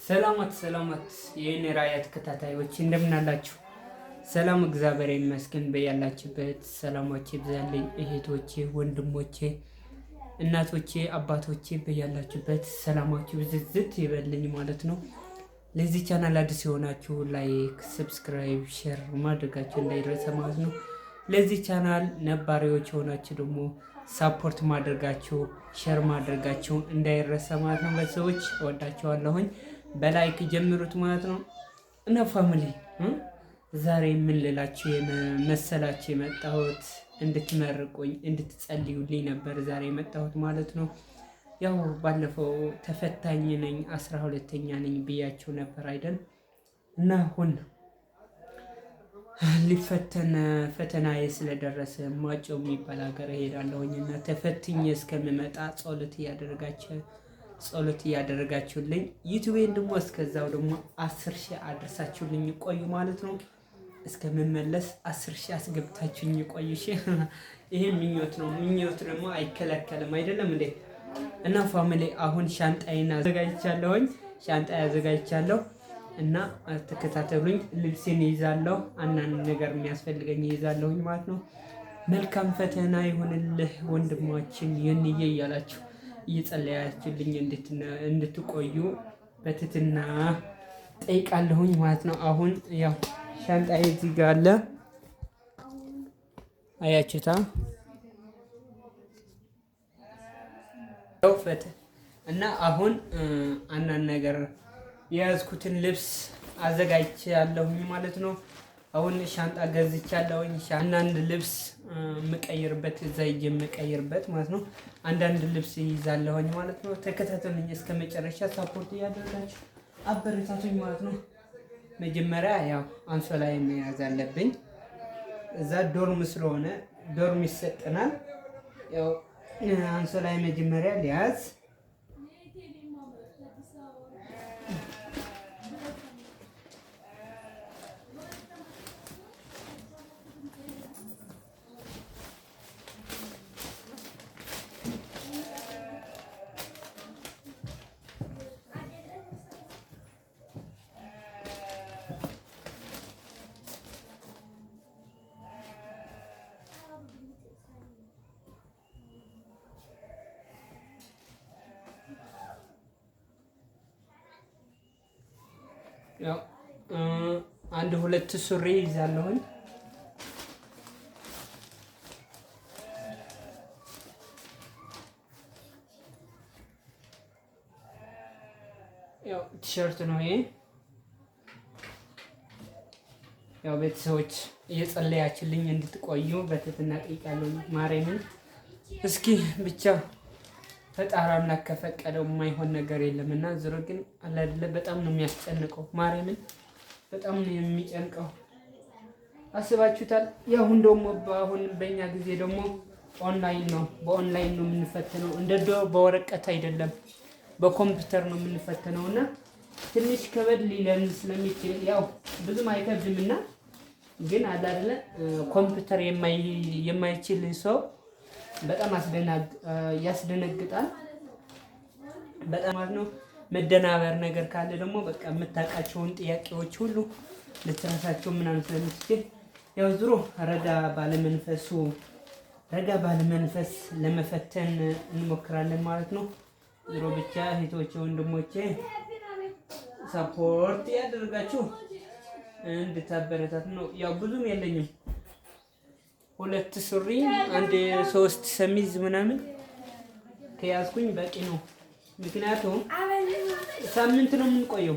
ሰላማት የኔ ራያ ተከታታዮች እንደምን አላችሁ? ሰላም እግዚአብሔር ይመስገን። በያላችሁበት ሰላማችሁ ይብዛልኝ። እህቶቼ፣ ወንድሞቼ፣ እናቶቼ፣ አባቶቼ በያላችሁበት ሰላማችሁ ብዝዝት ይበልኝ ማለት ነው። ለዚህ ቻናል አዲስ የሆናችሁ ላይክ፣ ሰብስክራይብ፣ ሼር ማድረጋችሁ እንዳይረሳ ማለት ነው። ለዚህ ቻናል ነባሪዎች የሆናችሁ ደግሞ ሳፖርት ማድረጋችሁ ሼር ማድረጋችሁ እንዳይረሳ ማለት ነው። በሰዎች እወዳችኋለሁኝ። በላይክ ጀምሩት ማለት ነው። እና ፋሚሊ ዛሬ ምን ልላችሁ መሰላችሁ የመጣሁት እንድትመርቁኝ እንድትጸልዩልኝ ነበር ዛሬ የመጣሁት ማለት ነው። ያው ባለፈው ተፈታኝ ነኝ 12ኛ ነኝ ብያችሁ ነበር አይደል? እና አሁን ሊፈተን ፈተናዬ ስለደረሰ ማጮ የሚባል ሀገር እሄዳለሁኝ እና ተፈትኜ እስከምመጣ ጸሎት እያደረጋችሁልኝ ዩቲዩቤን ደግሞ እስከዛው ደግሞ 10,000 አድርሳችሁልኝ ቆዩ ማለት ነው። እስከምመለስ 10,000 አስገብታችሁኝ ቆዩ። ይሄ ምኞት ነው። ምኞት ደግሞ አይከለከልም አይደለም እንዴ? እና ፋሚሊ አሁን ሻንጣዬን አዘጋጅቻለሁ እና ተከታተሉኝ። ልብሴን ይዛለሁ፣ አንዳንድ ነገር የሚያስፈልገኝ ይዛለሁኝ ማለት ነው። መልካም ፈተና ይሁንልህ ወንድማችን የንዬ እያላችሁ እየጸለያችሁልኝ እንድትቆዩ በትህትና ጠይቃለሁኝ ማለት ነው። አሁን ያው ሻንጣዬ እዚህ ጋር አለ፣ አያችሁታ እና አሁን አንዳንድ ነገር የያዝኩትን ልብስ አዘጋጅቻለሁኝ ማለት ነው። አሁን ሻንጣ ገዝቻለሁኝ። አንዳንድ ልብስ የምቀይርበት እዛ ሂጅ የምቀይርበት ማለት ነው። አንዳንድ ልብስ ይዛለሁኝ ማለት ነው። ተከታተሉኝ እስከ መጨረሻ ሳፖርት እያደረጋችሁ አበረታቱኝ ማለት ነው። መጀመሪያ ያው አንሶላ መያዝ አለብኝ። እዛ ዶርም ስለሆነ ዶርም ይሰጠናል። ያው አንሶላ መጀመሪያ ሊያዝ ያው አንድ ሁለት ሱሪ ይዛለሁኝ። ያው ቲሸርት ነው ይሄ። ያው ቤተሰቦች እየጸለያችሁልኝ እንድትቆዩ በትህትና ጠይቃለሁ። ማርያምን እስኪ ብቻ ፈጣሪ አምላክ ከፈቀደው የማይሆን ነገር የለምና ዝሮ ግን አለ አይደለ በጣም ነው የሚያስጨንቀው። ማርያምን በጣም ነው የሚጨንቀው። አስባችሁታል? ያሁን ደግሞ አሁን በእኛ ጊዜ ደግሞ በኦንላይን ነው የምንፈተነው። እንደ ድሮ በወረቀት አይደለም በኮምፒውተር ነው የምንፈተነው እና ትንሽ ከበድ ሊለን ስለሚችል ያው ብዙም አይከብድምና ግን አለ አይደለ ኮምፒውተር የማይችል ሰው በጣም ያስደነግጣል። በጣም ማለት ነው። መደናበር ነገር ካለ ደግሞ በቃ የምታውቃቸውን ጥያቄዎች ሁሉ ልትረሳቸው ምናምን ስለምትችል ያው ዙሮ ረጋ ባለመንፈስ ለመፈተን እንሞክራለን ማለት ነው። ዙሮ ብቻ እህቶቼ ወንድሞቼ ሰፖርት ያደርጋችሁ እንድታበረታት ነው። ያው ብዙም የለኝም፣ 2 ሱሪ 3 ሰሚዝ ምናምን ከያዝኩኝ በቂ ነው። ምክንያቱም ሳምንት ነው የምንቆየው።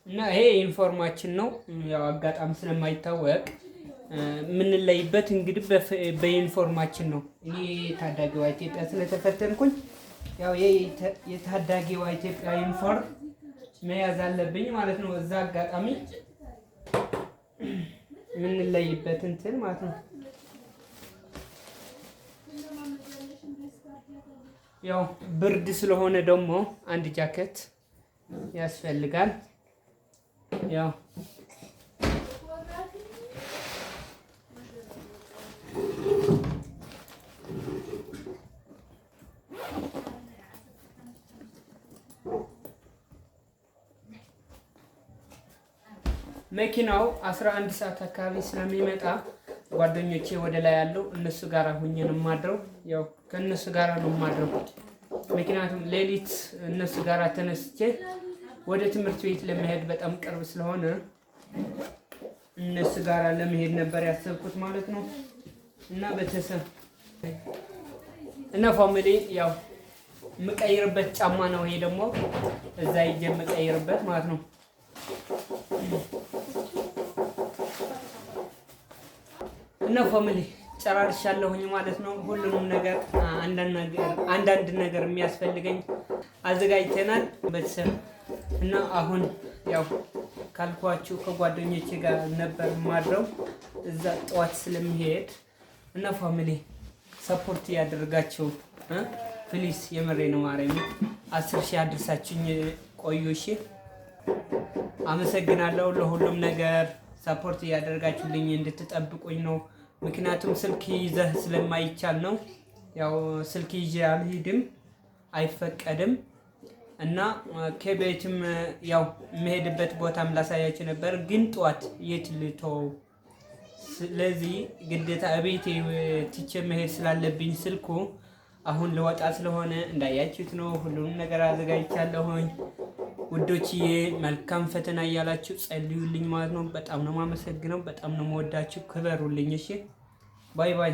እና ይሄ ኢንፎርማችን ነው። ያው አጋጣሚ ስለማይታወቅ የምንለይበት እንግዲህ በኢንፎርማችን ነው። እኔ ታዳጊዋ ኢትዮጵያ ስለተፈተንኩኝ ያው የታዳጊዋ ኢትዮጵያ ኢንፎርም መያዝ አለብኝ ማለት ነው። እዛ አጋጣሚ የምንለይበት እንትን ማለት ነው። ያው ብርድ ስለሆነ ደግሞ አንድ ጃኬት ያስፈልጋል። ያው መኪናው 11 ሰዓት አካባቢ ስለሚመጣ ጓደኞቼ ወደ ላይ ያለው እነሱ ጋር ሆኜ ነው የማድረው። ያው ከእነሱ ጋር ነው የማድረው፣ ምክንያቱም ሌሊት እነሱ ጋር ተነስቼ ወደ ትምህርት ቤት ለመሄድ በጣም ቅርብ ስለሆነ እነሱ ጋር ለመሄድ ነበር ያሰብኩት ማለት ነው። እና ቤተሰብ እና ፋሚሊ ያው የምቀይርበት ጫማ ነው ይሄ ደግሞ እዛ ሂጅ የምቀይርበት ማለት ነው። እና ፋሚሊ ጨራርሻለሁኝ ማለት ነው። ሁሉንም ነገር አንዳንድ ነገር የሚያስፈልገኝ አዘጋጅተናል ቤተሰብ። እና አሁን ያው ካልኳችሁ ከጓደኞቼ ጋር ነበር ማድረው እዛ ጠዋት ስለሚሄድ እና ፋሚሊ ሰፖርት ያደርጋችሁ ፕሊስ፣ የምሬ ነው ማርያም 10,000 አድርሳችሁኝ ቆዩ። እሺ አመሰግናለሁ። ለሁሉም ነገር ሰፖርት ያደርጋችሁልኝ እንድትጠብቁኝ ነው። ምክንያቱም ስልክ ይዘህ ስለማይቻል ነው። ያው ስልክ ይዤ አልሄድም፣ አይፈቀድም። እና ከቤትም ያው የምሄድበት ቦታም ላሳያችሁ ነበር፣ ግን ጠዋት የት ልተው? ስለዚህ ግዴታ እቤቴ ትቼ መሄድ ስላለብኝ ስልኩ አሁን ልወጣ ስለሆነ እንዳያችሁት ነው። ሁሉንም ነገር አዘጋጅቻለሁኝ ውዶችዬ። መልካም ፈተና እያላችሁ ጸልዩልኝ ማለት ነው። በጣም ነው የማመሰግነው። በጣም ነው የምወዳችሁ። ክበሩልኝ። እሺ ባይ ባይ።